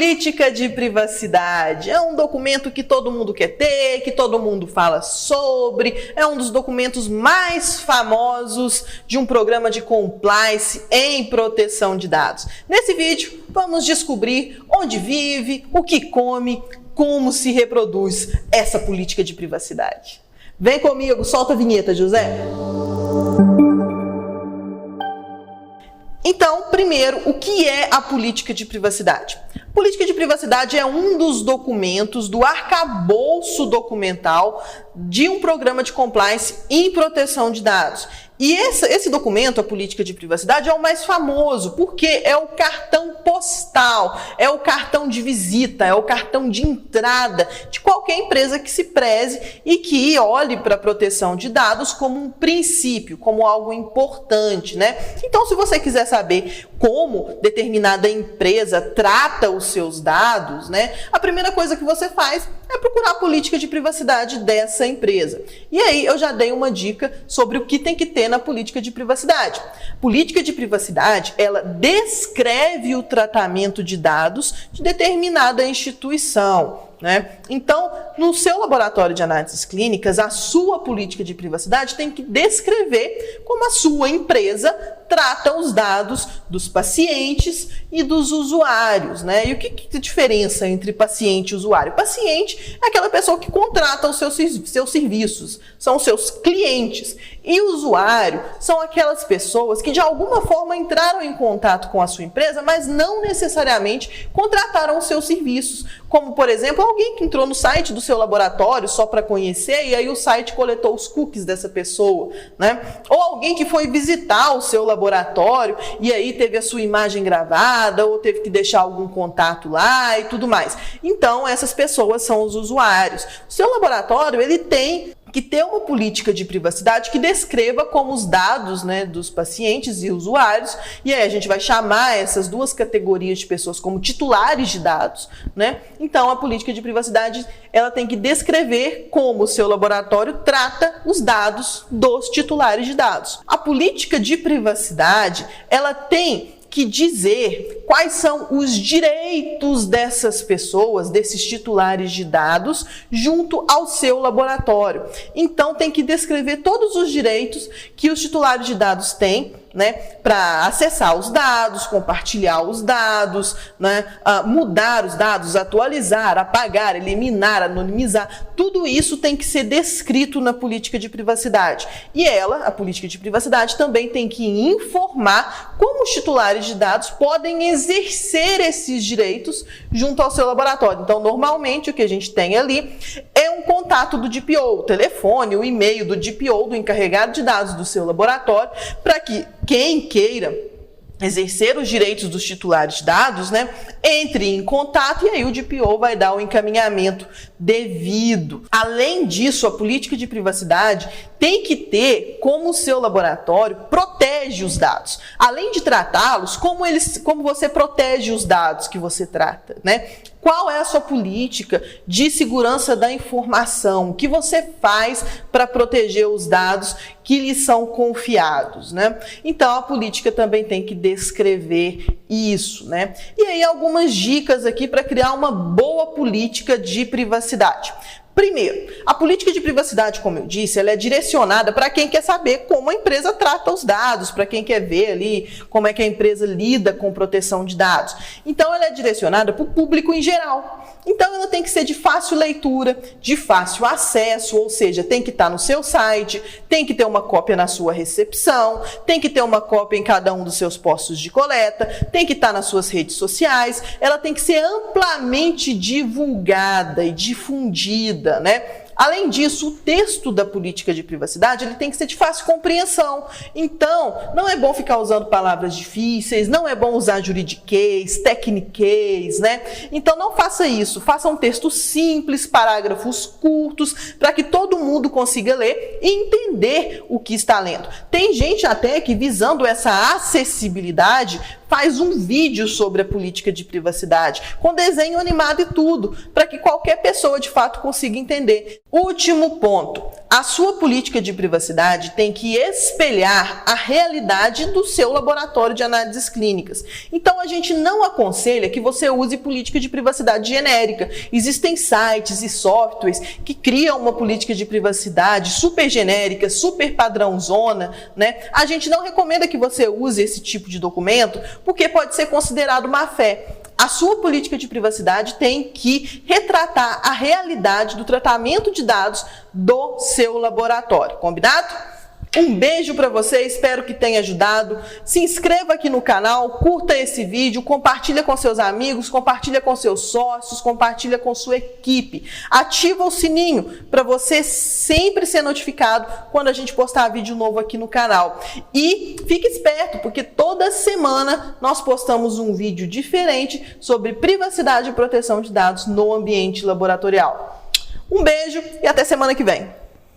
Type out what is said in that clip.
Política de privacidade é um documento que todo mundo quer ter, que todo mundo fala sobre, é um dos documentos mais famosos de um programa de compliance em proteção de dados. Nesse vídeo, vamos descobrir onde vive, o que come, como se reproduz essa política de privacidade. Vem comigo, solta a vinheta, José. Então, primeiro, o que é a política de privacidade? Política de privacidade é um dos documentos do arcabouço documental de um programa de compliance em proteção de dados. E esse documento, a política de privacidade, é o mais famoso, porque é o cartão postal, é o cartão de visita, é o cartão de entrada de qualquer empresa que se preze e que olhe para a proteção de dados como um princípio, como algo importante, né? Então, se você quiser saber como determinada empresa trata os seus dados, né, a primeira coisa que você faz é procurar a política de privacidade dessa empresa. E aí eu já dei uma dica sobre o que tem que ter na política de privacidade. Política de privacidade, ela descreve o tratamento de dados de determinada instituição, né? Então, no seu laboratório de análises clínicas, a sua política de privacidade tem que descrever como a sua empresa trata os dados dos pacientes e dos usuários, né? E o que é a diferença entre paciente e usuário? Paciente é aquela pessoa que contrata os seus serviços, são os seus clientes. E o usuário são aquelas pessoas que de alguma forma entraram em contato com a sua empresa, mas não necessariamente contrataram os seus serviços. Como, por exemplo, alguém que entrou no site do seu laboratório só para conhecer e aí o site coletou os cookies dessa pessoa, né? Ou alguém que foi visitar o seu laboratório e aí teve a sua imagem gravada ou teve que deixar algum contato lá e tudo mais. Então, essas pessoas são os usuários. O seu laboratório, ele tem que ter uma política de privacidade que descreva como os dados, né, dos pacientes e usuários, e aí a gente vai chamar essas duas categorias de pessoas como titulares de dados, né? Então, a política de privacidade, ela tem que descrever como o seu laboratório trata os dados dos titulares de dados. A política de privacidade, ela tem que dizer quais são os direitos dessas pessoas, desses titulares de dados, junto ao seu laboratório. Então, tem que descrever todos os direitos que os titulares de dados têm, né, para acessar os dados, compartilhar os dados, né, mudar os dados, atualizar, apagar, eliminar, anonimizar. Tudo isso tem que ser descrito na política de privacidade. E a política de privacidade, também tem que informar como os titulares de dados podem exercer esses direitos junto ao seu laboratório. Então, normalmente, o que a gente tem ali é um contato do DPO, o telefone, o e-mail do DPO, do encarregado de dados do seu laboratório, para que quem queira exercer os direitos dos titulares de dados, né, entre em contato e aí o DPO vai dar o encaminhamento devido. Além disso, a política de privacidade tem que ter como o seu laboratório protege os dados. Além de tratá-los, como você protege os dados que você trata, né? Qual é a sua política de segurança da informação? O que você faz para proteger os dados que lhe são confiados, né? Então, a política também tem que descrever isso, né? E aí, algumas dicas aqui para criar uma boa política de privacidade. Primeiro, a política de privacidade, como eu disse, ela é direcionada para quem quer saber como a empresa trata os dados, para quem quer ver ali como é que a empresa lida com proteção de dados. Então, ela é direcionada para o público em geral. Então, ela tem que ser de fácil leitura, de fácil acesso, ou seja, tem que estar no seu site, tem que ter uma cópia na sua recepção, tem que ter uma cópia em cada um dos seus postos de coleta, tem que estar nas suas redes sociais, ela tem que ser amplamente divulgada e difundida, né? Além disso, o texto da política de privacidade ele tem que ser de fácil compreensão. Então, não é bom ficar usando palavras difíceis, não é bom usar juridiquês, tecniquez, né? Então, não faça isso. Faça um texto simples, parágrafos curtos, para que todo mundo consiga ler e entender o que está lendo. Tem gente até que, visando essa acessibilidade, faz um vídeo sobre a política de privacidade, com desenho animado e tudo, para que qualquer pessoa de fato consiga entender. Último ponto, a sua política de privacidade tem que espelhar a realidade do seu laboratório de análises clínicas. Então, a gente não aconselha que você use política de privacidade genérica. Existem sites e softwares que criam uma política de privacidade super genérica, super padrãozona, né? A gente não recomenda que você use esse tipo de documento, porque pode ser considerado má-fé. A sua política de privacidade tem que retratar a realidade do tratamento de dados do seu laboratório. Combinado? Um beijo para você, espero que tenha ajudado. Se inscreva aqui no canal, curta esse vídeo, compartilha com seus amigos, compartilha com seus sócios, compartilha com sua equipe. Ativa o sininho para você sempre ser notificado quando a gente postar vídeo novo aqui no canal. E fique esperto, porque toda semana nós postamos um vídeo diferente sobre privacidade e proteção de dados no ambiente laboratorial. Um beijo e até semana que vem.